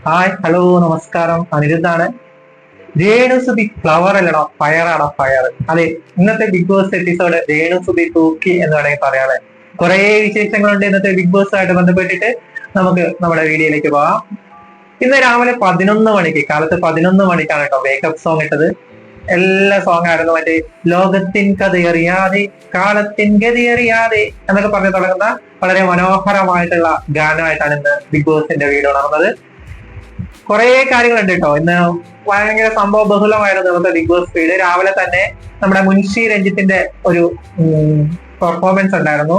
Hi hello നമസ്കാരം, അനിരുദ്ധാണ്. രേണുസുതി flower അല്ലടാ, ഫയറാടാ ഫയർ. അതെ, ഇന്നത്തെ ബിഗ് ബോസ് എപ്പിസോഡ് രേണുസുതി തൂക്കി എന്ന് വേണമെങ്കിൽ പറയാതെ കുറെ വിശേഷങ്ങളുണ്ട് ഇന്നത്തെ ബിഗ് ബോസ് ആയിട്ട് ബന്ധപ്പെട്ടിട്ട്. നമുക്ക് നമ്മുടെ വീഡിയോയിലേക്ക് പോവാം. ഇന്ന് രാവിലെ 11 മണിക്ക്, കാലത്ത് 11 മണിക്കാണ് കേട്ടോ വേക്കപ്പ് സോങ് ഇട്ടത്. എല്ലാ സോങ് ആയിരുന്നു. മറ്റേ ലോകത്തിൻ കഥയറിയാതെ കാലത്തിൻ ഗതിയറിയാതെ എന്നൊക്കെ പറഞ്ഞു തുടങ്ങുന്ന വളരെ മനോഹരമായിട്ടുള്ള ഗാനമായിട്ടാണ് ഇന്ന് ബിഗ് ബോസിന്റെ വീഡിയോ നടന്നത്. കുറെ കാര്യങ്ങളുണ്ട് കേട്ടോ ഇന്ന്. ഭയങ്കര സംഭവ ബഹുലമായിരുന്നു ഇന്നത്തെ ബിഗ് ബോസ് ഫീഡ്. രാവിലെ തന്നെ നമ്മുടെ മുൻഷി രഞ്ജിത്തിന്റെ ഒരു പെർഫോമൻസ് ഉണ്ടായിരുന്നു.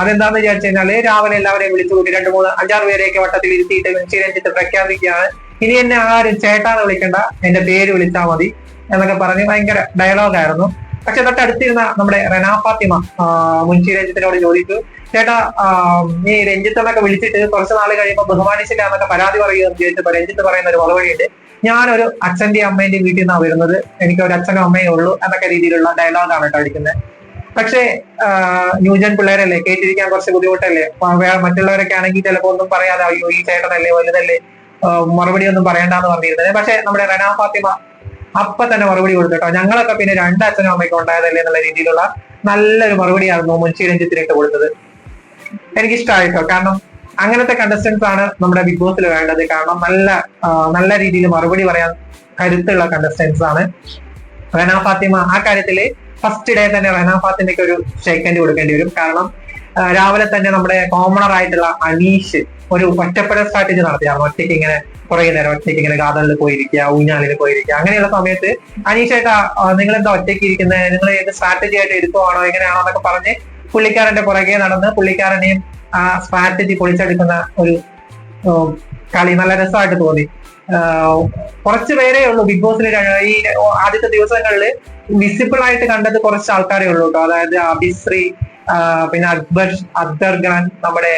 അതെന്താന്ന് വിചാരിച്ചു കഴിഞ്ഞാല് രാവിലെ എല്ലാവരെയും വിളിച്ചു കൂട്ടി 2, 3, 5, 6 പേരെയൊക്കെ വട്ടത്തിൽ ഇരുത്തിയിട്ട് മുൻഷി രഞ്ജിത്ത് പ്രഖ്യാപിക്കുകയാണ്, ഇനി എന്നെ ആരും ചേട്ടാന്ന് വിളിക്കണ്ട, എന്റെ പേര് വിളിച്ചാൽ മതി എന്നൊക്കെ പറഞ്ഞ് ഭയങ്കര ഡയലോഗായിരുന്നു. പക്ഷെ തൊട്ടടുത്തിരുന്ന നമ്മുടെ റെനാ ഫാത്തിമ മുൻഷി രഞ്ജിത്തിനോട് ചോദിച്ചു, ചേട്ടാ ഈ രഞ്ജിത്ത് എന്നൊക്കെ വിളിച്ചിട്ട് കുറച്ച് നാൾ കഴിയുമ്പോൾ ബഹുമാനിച്ചില്ല എന്നൊക്കെ പരാതി പറയുകയെന്ന് ചോദിച്ചപ്പോൾ രഞ്ജിത്ത് പറയുന്ന ഒരു മറുപടിയുണ്ട്, ഞാനൊരു അച്ഛന്റെയും അമ്മേന്റെയും വീട്ടിൽ നിന്നാണ് വരുന്നത്, എനിക്ക് ഒരു അച്ഛനും അമ്മയും ഉള്ളൂ എന്നൊക്കെ രീതിയിലുള്ള ഡയലോഗാണ് കേട്ടോ അടിക്കുന്നത്. പക്ഷേ ന്യൂജൻ പിള്ളേരല്ലേ, കേട്ടിരിക്കാൻ കുറച്ച് ബുദ്ധിമുട്ടല്ലേ. മറ്റുള്ളവരൊക്കെ ആണെങ്കിൽ ചിലപ്പോൾ ഒന്നും പറയാതെ അയ്യോ ഈ ചേട്ടനല്ലേ വലുതല്ലേ മറുപടി ഒന്നും പറയണ്ടെന്ന് പറഞ്ഞിരുന്നത്. പക്ഷെ നമ്മുടെ റെനാ ഫാത്തിമ അപ്പൊ തന്നെ മറുപടി കൊടുത്തിട്ടോ, ഞങ്ങളൊക്കെ പിന്നെ 2 അച്ഛനും അമ്മയ്ക്കും ഉണ്ടായതല്ലേ എന്നുള്ള രീതിയിലുള്ള നല്ലൊരു മറുപടിയായിരുന്നു മുൻഷി രഞ്ജിത്തിനൊക്കെ കൊടുത്തത്. എനിക്കിഷ്ടമായിട്ടോ. കാരണം അങ്ങനത്തെ കണ്ടസ്റ്റൻസ് ആണ് നമ്മുടെ ബിഗ് ബോസിൽ വേണ്ടത്. കാരണം നല്ല രീതിയിൽ മറുപടി പറയാൻ കരുത്തുള്ള കണ്ടസ്റ്റൻസ് ആണ്. റെനാ ഫാത്തിമ ആ കാര്യത്തില് ഫസ്റ്റ് ഡേ തന്നെ റെനാ ഫാത്തിമയ്ക്ക് ഒരു ഷെയ്ക്കൻഡ് കൊടുക്കേണ്ടി വരും. കാരണം രാവിലെ തന്നെ നമ്മുടെ കോമണർ ആയിട്ടുള്ള അനീഷ് ഒരു ഒറ്റപ്പെടൽ സ്ട്രാറ്റജി നടത്തിയാണ്. ഒറ്റയ്ക്ക് ഇങ്ങനെ കുറെ നേരം ഒറ്റയ്ക്ക് ഇങ്ങനെ ഗാർഡനിൽ പോയിരിക്കുക, ഊഞ്ഞാലിൽ പോയിരിക്കുക. അങ്ങനെയുള്ള സമയത്ത് അനീഷേട്ടാ നിങ്ങൾ എന്താ ഒറ്റയ്ക്ക് ഇരിക്കുന്നത്, നിങ്ങൾ ഏത് സ്ട്രാറ്റജി ആയിട്ട് എടുക്കുവാണോ എങ്ങനെയാണോ എന്നൊക്കെ പറഞ്ഞ് പുള്ളിക്കാരന്റെ പുറകെ നടന്ന് പുള്ളിക്കാരനെയും ആ സ്ട്രാറ്റജി പൊളിച്ചെടുക്കുന്ന ഒരു കളി നല്ല രസമായിട്ട് തോന്നി. കുറച്ച് പേരേ ഉള്ളൂ ബിഗ് ബോസിൽ ഈ ആദ്യത്തെ ദിവസങ്ങളിൽ വിസിബിൾ ആയിട്ട് കണ്ടത് കുറച്ച് ആൾക്കാരേ ഉള്ളൂ കേട്ടോ. അതായത് അഭിശ്രീ, പിന്നെ അക്ബർ ഖാൻ, നമ്മുടെ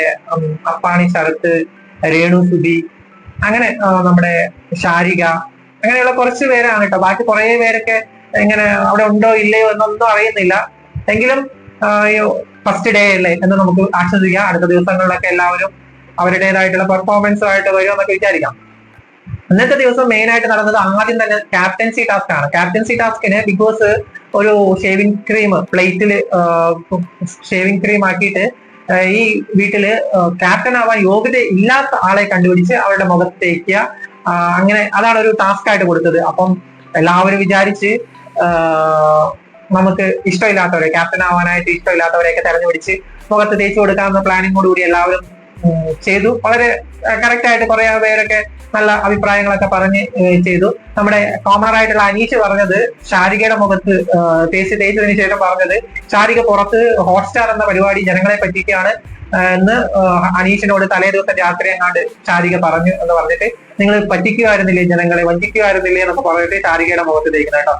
അപ്പാണി ശരത്ത്, രേണുസുതി, അങ്ങനെ നമ്മുടെ ഷാരിക, അങ്ങനെയുള്ള കുറച്ച് പേരാണ് കേട്ടോ. ബാക്കി കുറെ പേരൊക്കെ ഇങ്ങനെ അവിടെ ഉണ്ടോ ഇല്ലയോ എന്നൊന്നും അറിയുന്നില്ല. എങ്കിലും ഫസ്റ്റ് ഡേ അല്ലേ എന്ന് നമുക്ക് ആശ്വസിക്കാം. അടുത്ത ദിവസങ്ങളിലൊക്കെ എല്ലാവരും അവരുടേതായിട്ടുള്ള പെർഫോമൻസുമായിട്ട് വരുമെന്നൊക്കെ വിചാരിക്കാം. ഇന്നത്തെ ദിവസം മെയിൻ ആയിട്ട് നടന്നത് ആദ്യം തന്നെ ക്യാപ്റ്റൻസി ടാസ്ക് ആണ്. ക്യാപ്റ്റൻസി ടാസ്കിന് ബിഗ് ബോസ് ഒരു ഷേവിംഗ് ക്രീം പ്ലേറ്റിൽ ഷേവിംഗ് ക്രീം ആക്കിയിട്ട് ഈ വീട്ടില് ക്യാപ്റ്റൻ ആവാൻ യോഗ്യത ഇല്ലാത്ത ആളെ കണ്ടുപിടിച്ച് അവരുടെ മുഖത്ത് തേക്കുക. അങ്ങനെ അതാണ് ഒരു ടാസ്ക് ആയിട്ട് കൊടുത്തത്. അപ്പം എല്ലാവരും വിചാരിച്ച് നമുക്ക് ഇഷ്ടമില്ലാത്തവരെ, ക്യാപ്റ്റൻ ആവാനായിട്ട് ഇഷ്ടമില്ലാത്തവരെയൊക്കെ തെരഞ്ഞുപിടിച്ച് മുഖത്ത് തേച്ച് കൊടുക്കാവുന്ന പ്ലാനിങ്ങോടുകൂടി എല്ലാവരും ചെയ്തു. വളരെ കറക്റ്റ് ആയിട്ട് കുറെ പേരൊക്കെ നല്ല അഭിപ്രായങ്ങളൊക്കെ പറഞ്ഞ് ചെയ്തു. നമ്മുടെ കോമണർ ആയിട്ടുള്ള അനീഷ് പറഞ്ഞത് ഷാരികയുടെ മുഖത്ത് തേച്ചതിന് ശേഷം പറഞ്ഞത്, ഷാരിക പുറത്ത് ഹോട്ട്സ്റ്റാർ എന്ന പരിപാടി ജനങ്ങളെ പറ്റിക്കുകയാണ് എന്ന് അനീഷിനോട് തലേ ദിവസം രാത്രി എങ്ങാണ്ട് ഷാരിക പറഞ്ഞു എന്ന് പറഞ്ഞിട്ട്, നിങ്ങൾ പറ്റിക്കുമായിരുന്നില്ലേ ജനങ്ങളെ, വഞ്ചിക്കുമായിരുന്നില്ലേ എന്നൊക്കെ പറഞ്ഞിട്ട് ഷാരികയുടെ മുഖത്ത് തേക്കുന്നത് കേട്ടോ.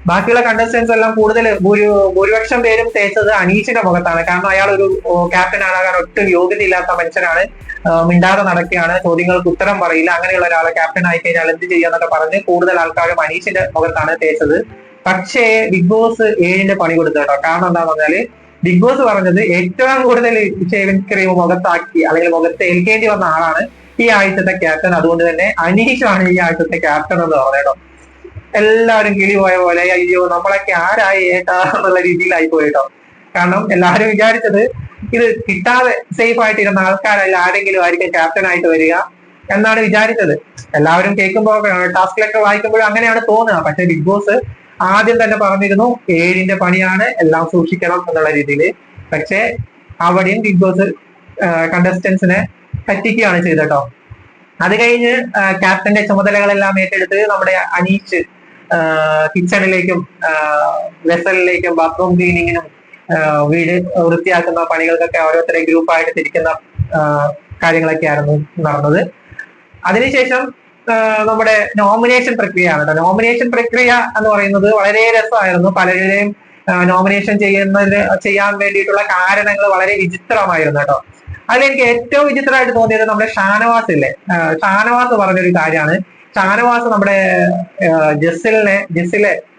ബാക്കിയുള്ള കണ്ടസ്റ്റൻസ് എല്ലാം കൂടുതൽ ഭൂരിപക്ഷം പേരും തേച്ചത് അനീഷിന്റെ മുഖത്താണ്. കാരണം അയാൾ ഒരു ക്യാപ്റ്റൻ ആകാൻ ഒട്ടും യോഗ്യത ഇല്ലാത്ത മനുഷ്യനാണ്, മിണ്ടാതെ നടക്കുകയാണ്, ചോദ്യങ്ങൾക്ക് ഉത്തരം പറയില്ല, അങ്ങനെയുള്ള ഒരാളെ ക്യാപ്റ്റൻ ആയി കഴിഞ്ഞാൽ എന്ത് ചെയ്യാന്നൊക്കെ പറഞ്ഞ് കൂടുതൽ ആൾക്കാരും അനീഷിന്റെ മുഖത്താണ് തേച്ചത്. പക്ഷേ ബിഗ് ബോസ് 7ന്റെ പണി കൊടുത്തു കേട്ടോ. കാരണം എന്താന്ന് പറഞ്ഞാല് ബിഗ് ബോസ് പറഞ്ഞത് ഏറ്റവും കൂടുതൽ ഷേവിംഗ് ക്രീം മുഖത്താക്കി അല്ലെങ്കിൽ മുഖത്ത് ഏൽക്കേണ്ടി വന്ന ആളാണ് ഈ ആഴ്ചത്തെ ക്യാപ്റ്റൻ. അതുകൊണ്ട് തന്നെ അനീഷാണ് ഈ ആഴ്ചത്തെ ക്യാപ്റ്റൻ എന്ന് പറഞ്ഞേട്ടോ. എല്ലാവരും കിളി പോയ പോലെ അയ്യോ നമ്മളൊക്കെ ആരായി ഏട്ടാ എന്നുള്ള രീതിയിലായി പോയിട്ടോ. കാരണം എല്ലാവരും വിചാരിച്ചത് ഇത് കിട്ടാതെ സേഫ് ആയിട്ടിരുന്ന ആൾക്കാരല്ല ആരെങ്കിലും ആയിരിക്കും ക്യാപ്റ്റൻ ആയിട്ട് വരിക എന്നാണ് വിചാരിച്ചത്. എല്ലാവരും കേൾക്കുമ്പോൾ ടാസ്കിലൊക്കെ വായിക്കുമ്പോഴും അങ്ങനെയാണ് തോന്നുക. പക്ഷെ ബിഗ് ബോസ് ആദ്യം തന്നെ പറഞ്ഞിരുന്നു 7ന്റെ പണിയാണ്, എല്ലാം സൂക്ഷിക്കണം എന്നുള്ള രീതിയിൽ. പക്ഷെ അവിടെയും ബിഗ് ബോസ് കണ്ടസ്റ്റൻസിനെ പറ്റിക്കുകയാണ് ചെയ്തട്ടോ. അത് കഴിഞ്ഞ് ക്യാപ്റ്റന്റെ ചുമതലകളെല്ലാം ഏറ്റെടുത്ത് നമ്മുടെ അനീഷ് കിച്ചണിലേക്കും വെസലിലേക്കും ബാത്റൂം ക്ലീനിങ്ങിനും വീട് വൃത്തിയാക്കുന്ന പണികൾക്കൊക്കെ ഓരോരുത്തരെ ഗ്രൂപ്പായിട്ട് തിരിക്കുന്ന കാര്യങ്ങളൊക്കെയായിരുന്നു നടന്നത്. അതിനുശേഷം നമ്മുടെ നോമിനേഷൻ പ്രക്രിയയാണ് കേട്ടോ. നോമിനേഷൻ പ്രക്രിയ എന്ന് പറയുന്നത് വളരെ രസമായിരുന്നു. പലരുടെയും നോമിനേഷൻ ചെയ്യാൻ വേണ്ടിയിട്ടുള്ള കാരണങ്ങൾ വളരെ വിചിത്രമായിരുന്നു കേട്ടോ. അതിലെനിക്ക് ഏറ്റവും വിചിത്രമായിട്ട് തോന്നിയത് നമ്മുടെ ഷാനവാസ് ഇല്ലേ, ഷാനവാസ് പറഞ്ഞൊരു കാര്യമാണ്. ഷാനവാസ് നമ്മുടെ ജസിലെ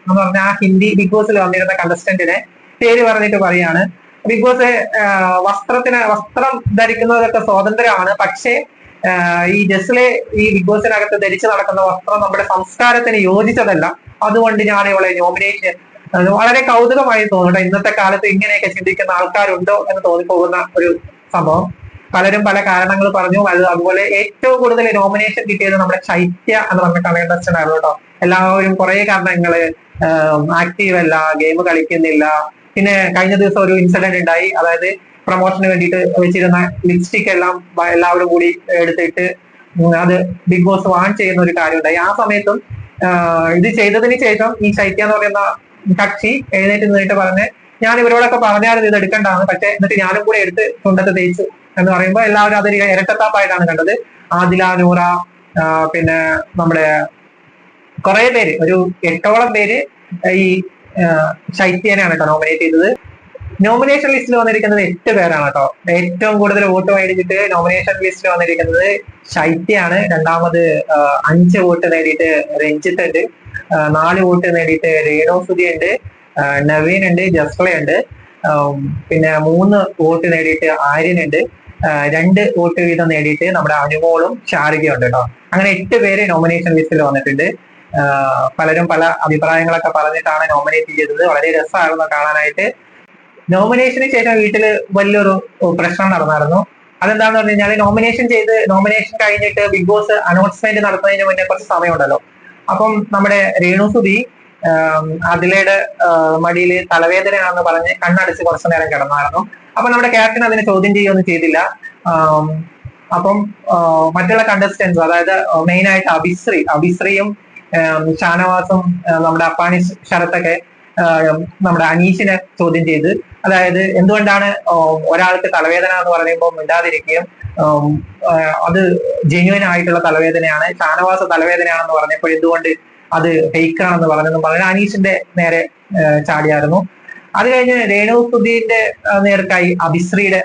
എന്ന് പറഞ്ഞ ആ ഹിന്ദി ബിഗ് ബോസിൽ വന്നിരുന്ന കണ്ടസ്റ്റന്റിനെ പേര് പറഞ്ഞിട്ട് പറയാണ്, ബിഗ് ബോസ് വസ്ത്രം ധരിക്കുന്നതൊക്കെ സ്വാതന്ത്ര്യമാണ്, പക്ഷേ ഈ ജസ്ലെ ഈ ബിഗ് ബോസിനകത്ത് ധരിച്ചു നടക്കുന്ന വസ്ത്രം നമ്മുടെ സംസ്കാരത്തിന് യോജിച്ചതല്ല, അതുകൊണ്ട് ഞാൻ ഇവളെ നോമിനേഷൻ വളരെ കൗതുകമായി തോന്നുന്നു. ഇന്നത്തെ കാലത്ത് ഇങ്ങനെയൊക്കെ ചിന്തിക്കുന്ന ആൾക്കാരുണ്ടോ എന്ന് തോന്നിപ്പോകുന്ന ഒരു സംഭവം. പലരും പല കാരണങ്ങൾ പറഞ്ഞു. അതുപോലെ ഏറ്റവും കൂടുതൽ നോമിനേഷൻ കിട്ടിയത് നമ്മുടെ ശൈത്യ എന്ന് പറഞ്ഞ കണ്ടസ്റ്റന്റ് ആയിരുന്നു കേട്ടോ. എല്ലാവരും കുറെ കാരണങ്ങള്, ആക്റ്റീവ് അല്ല, ഗെയിം കളിക്കുന്നില്ല, പിന്നെ കഴിഞ്ഞ ദിവസം ഒരു ഇൻസിഡന്റ് ഉണ്ടായി. അതായത് പ്രൊമോഷന് വേണ്ടിയിട്ട് വെച്ചിരുന്ന ലിപ്സ്റ്റിക് എല്ലാം എല്ലാവരും കൂടി എടുത്തിട്ട് അത് ബിഗ് ബോസ് വാൺ ചെയ്യുന്ന ഒരു കാര്യം ഉണ്ടായി. ആ സമയത്തും ഇത് ചെയ്തതിന് ശേഷം ഈ ശൈത്യ എന്ന് പറയുന്ന കക്ഷി എഴുന്നേറ്റ് നിന്നിട്ട് പറഞ്ഞ്, ഞാൻ ഇവരോടൊക്കെ പറഞ്ഞാലും ഇത് എടുക്കേണ്ടതാണ്, പക്ഷെ എന്നിട്ട് ഞാനും കൂടെ എടുത്ത് ചുണ്ടത്ത് തേച്ചു എന്ന് പറയുമ്പോൾ എല്ലാവരും അതൊരു ഇരട്ടത്താപ്പായിട്ടാണ് കണ്ടത്. ആദില, നൂറ, പിന്നെ നമ്മുടെ കുറെ പേര്, ഒരു 8ഓളം പേര് ഈ ശൈത്യനെയാണ് കേട്ടോ നോമിനേറ്റ് ചെയ്തത്. നോമിനേഷൻ ലിസ്റ്റിൽ വന്നിരിക്കുന്നത് 8 പേരാണ് കേട്ടോ. ഏറ്റവും കൂടുതൽ വോട്ട് മേടിച്ചിട്ട് നോമിനേഷൻ ലിസ്റ്റിൽ വന്നിരിക്കുന്നത് ശൈത്യാണ്. രണ്ടാമത് 5 വോട്ട് നേടിയിട്ട് രഞ്ജിത്ത് ഉണ്ട്, 4 വോട്ട് നേടിയിട്ട് രേണുസുതി ഉണ്ട്, നവീൻ ഉണ്ട്, ജസ്ല ഉണ്ട്, പിന്നെ 3 വോട്ട് നേടിയിട്ട് ആര്യൻ ഉണ്ട്, 2 വോട്ട് വീതം നേടിയിട്ട് നമ്മുടെ അനുമോളും ശാരികയും ഉണ്ട് കേട്ടോ. അങ്ങനെ 8 പേര് നോമിനേഷൻ ലിസ്റ്റിൽ വന്നിട്ടുണ്ട്. പലരും പല അഭിപ്രായങ്ങളൊക്കെ പറഞ്ഞിട്ടാണ് നോമിനേറ്റ് ചെയ്തത്. വളരെ രസമായിരുന്നു കാണാനായിട്ട്. നോമിനേഷന് ശേഷം വീട്ടിൽ വലിയൊരു പ്രശ്നം നടന്നായിരുന്നു. അതെന്താന്ന് പറഞ്ഞു കഴിഞ്ഞാൽ, നോമിനേഷൻ കഴിഞ്ഞിട്ട് ബിഗ് ബോസ് അനൗൺസ്മെന്റ് നടത്തുന്നതിന് മുന്നേ കുറച്ച് സമയമുണ്ടല്ലോ. അപ്പം നമ്മുടെ രേണുസുതി അതിലയുടെ മടിയിൽ തലവേദനയാണെന്ന് പറഞ്ഞ് കണ്ണടച്ച് കുറച്ചു നേരം കിടന്നായിരുന്നു. അപ്പൊ നമ്മുടെ ക്യാപ്റ്റൻ അതിനെ ചോദ്യം ചെയ്യുകയൊന്നും ചെയ്തില്ല. അപ്പം മറ്റുള്ള കണ്ടസ്റ്റൻസ്, അതായത് മെയിൻ ആയിട്ട് അഭിശ്രീയും ഷാനവാസും നമ്മുടെ അപ്പാണി ശരത്തൊക്കെ നമ്മുടെ അനീഷിനെ ചോദ്യം ചെയ്ത്, അതായത് എന്തുകൊണ്ടാണ് ഒരാൾക്ക് തലവേദന എന്ന് പറയുമ്പോൾ മിണ്ടാതിരിക്കുകയും അത് ജെന്യുവൻ ആയിട്ടുള്ള തലവേദനയാണ്, ഷാനവാസ തലവേദനയാണെന്ന് പറഞ്ഞപ്പോൾ എന്തുകൊണ്ട് അത് ഫേക്കാണെന്ന് പറഞ്ഞെന്നും പറഞ്ഞ അനീഷിന്റെ നേരെ ചാടിയായിരുന്നു. അത് കഴിഞ്ഞ് രേണുസുധീന്റെ നേർക്കായി അഭിശ്രീയുടെ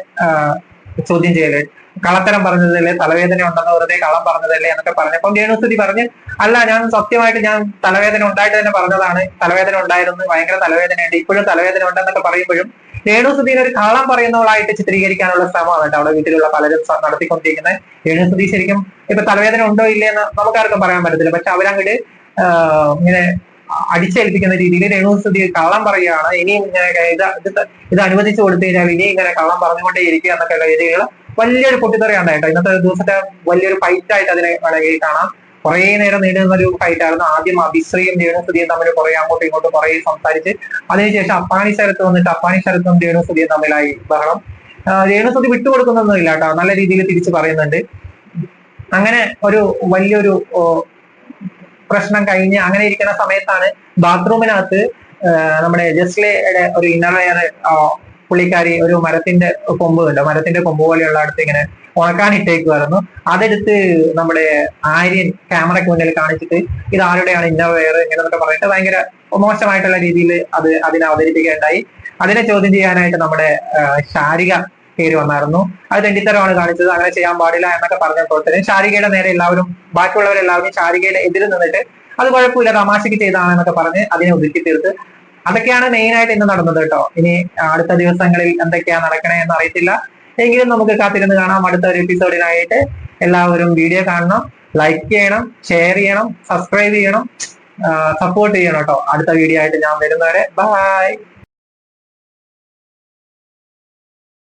ചോദ്യം ചെയ്യല്, കള്ളത്തരം പറഞ്ഞതല്ലേ, തലവേദന ഉണ്ടെന്ന് വെറുതെ കള്ളം പറഞ്ഞതല്ലേ എന്നൊക്കെ പറഞ്ഞപ്പം രേണുസുധി പറഞ്ഞ്, അല്ല, ഞാൻ സത്യമായിട്ട് ഞാൻ തലവേദന ഉണ്ടായിട്ട് തന്നെ പറഞ്ഞതാണ്, തലവേദന ഉണ്ടായിരുന്നു, ഭയങ്കര തലവേദനയുണ്ട്, ഇപ്പോഴും തലവേദന ഉണ്ടെന്നൊക്കെ പറയുമ്പോഴും രേണുസുധീനെ ഒരു കള്ളം പറയുന്നവളായിട്ട് ചിത്രീകരിക്കാനുള്ള ശ്രമമാണ് കേട്ടോ അവിടെ വീട്ടിലുള്ള പലരും നടത്തിക്കൊണ്ടിരിക്കുന്നത്. രേണുസുധി ശരിക്കും ഇപ്പൊ തലവേദന ഉണ്ടോ ഇല്ലേ എന്ന് നമുക്കാർക്കും പറയാൻ പറ്റത്തില്ല, പക്ഷെ അവരങ്ങോട്ട് ഇങ്ങനെ അടിച്ചേൽപ്പിക്കുന്ന രീതിയിൽ രേണുസുധി കള്ളം പറയുകയാണ്. ഇനിയും ഇങ്ങനെ ഇത് അനുവദിച്ചു കൊടുത്തു കഴിഞ്ഞാൽ ഇനി ഇങ്ങനെ കള്ളം പറഞ്ഞുകൊണ്ടേ ഇരിക്കുക എന്നൊക്കെയുള്ള രീതികൾ വലിയൊരു പൊട്ടിത്തെറിയാണ് കേട്ടോ. ഇന്നത്തെ ദിവസത്തെ വലിയൊരു ഫൈറ്റ് ആയിട്ട് അതിനെ വേണമെങ്കിൽ കാണാം. കുറെ നേരം നീണ്ടുന്ന ഒരു ഫൈറ്റ് ആയിരുന്നു. ആദ്യം അഭിശ്രീയും രേണുസുധിയും തമ്മിൽ കുറെ അങ്ങോട്ടും ഇങ്ങോട്ടും കുറെ സംസാരിച്ച്, അതിനുശേഷം അപ്പാണി ശരത്ത് വന്നിട്ട് അപ്പാണി ശരത്തും രേണുസുധിയും തമ്മിലായി ബഹളം. രേണുസുധി വിട്ടുകൊടുക്കുന്നൊന്നും ഇല്ല കേട്ടോ, നല്ല രീതിയിൽ തിരിച്ചു പറയുന്നുണ്ട്. അങ്ങനെ ഒരു വലിയൊരു പ്രശ്നം കഴിഞ്ഞ് അങ്ങനെ ഇരിക്കുന്ന സമയത്താണ് ബാത്റൂമിനകത്ത് നമ്മുടെ ജസ്ലയുടെ ഒരു ഇന്നർവെയർ പുള്ളിക്കാരി ഒരു മരത്തിന്റെ കൊമ്പ് ഉണ്ട്, മരത്തിന്റെ കൊമ്പ് പോലെയുള്ള അടുത്ത് ഇങ്ങനെ ഉണക്കാനിട്ടേക്കുമായിരുന്നു. അതെടുത്ത് നമ്മുടെ ആര്യൻ ക്യാമറയ്ക്ക് മുന്നിൽ കാണിച്ചിട്ട് ഇത് ആരുടെയാണ് ഇന്നർവെയർ ഇങ്ങനെന്നൊക്കെ പറഞ്ഞിട്ട് ഭയങ്കര മോശമായിട്ടുള്ള രീതിയിൽ അതിനെ അവതരിപ്പിക്കുകയുണ്ടായി. അതിനെ ചോദ്യം ചെയ്യാനായിട്ട് നമ്മുടെ ശാരിക കയറി വന്നായിരുന്നു. അത് തെണ്ടിത്തരമാണ് കാണിച്ചത്, അങ്ങനെ ചെയ്യാൻ പാടില്ല എന്നൊക്കെ പറഞ്ഞപ്പോൾ തന്നെ ശാരികയുടെ നേരെ എല്ലാവരും, ബാക്കിയുള്ളവരെല്ലാവരും ശാരികയുടെ എതിര് നിന്നിട്ട് അത് കുഴപ്പമില്ല, തമാശക്ക് ചെയ്തതാണെന്നൊക്കെ പറഞ്ഞ് അതിനെ ഒതുക്കി തീർത്ത്. അതൊക്കെയാണ് മെയിൻ ആയിട്ട് ഇന്ന് നടന്നത് കേട്ടോ. ഇനി അടുത്ത ദിവസങ്ങളിൽ എന്തൊക്കെയാ നടക്കണേ എന്ന് അറിയത്തില്ല, എങ്കിലും നമുക്ക് കാത്തിരുന്ന് കാണാം. അടുത്ത ഒരു എപ്പിസോഡിനായിട്ട് എല്ലാവരും വീഡിയോ കാണണം, ലൈക്ക് ചെയ്യണം, ഷെയർ ചെയ്യണം, സബ്സ്ക്രൈബ് ചെയ്യണം, സപ്പോർട്ട് ചെയ്യണം കേട്ടോ. അടുത്ത വീഡിയോ ആയിട്ട് ഞാൻ വരുന്നവരെ ബൈ.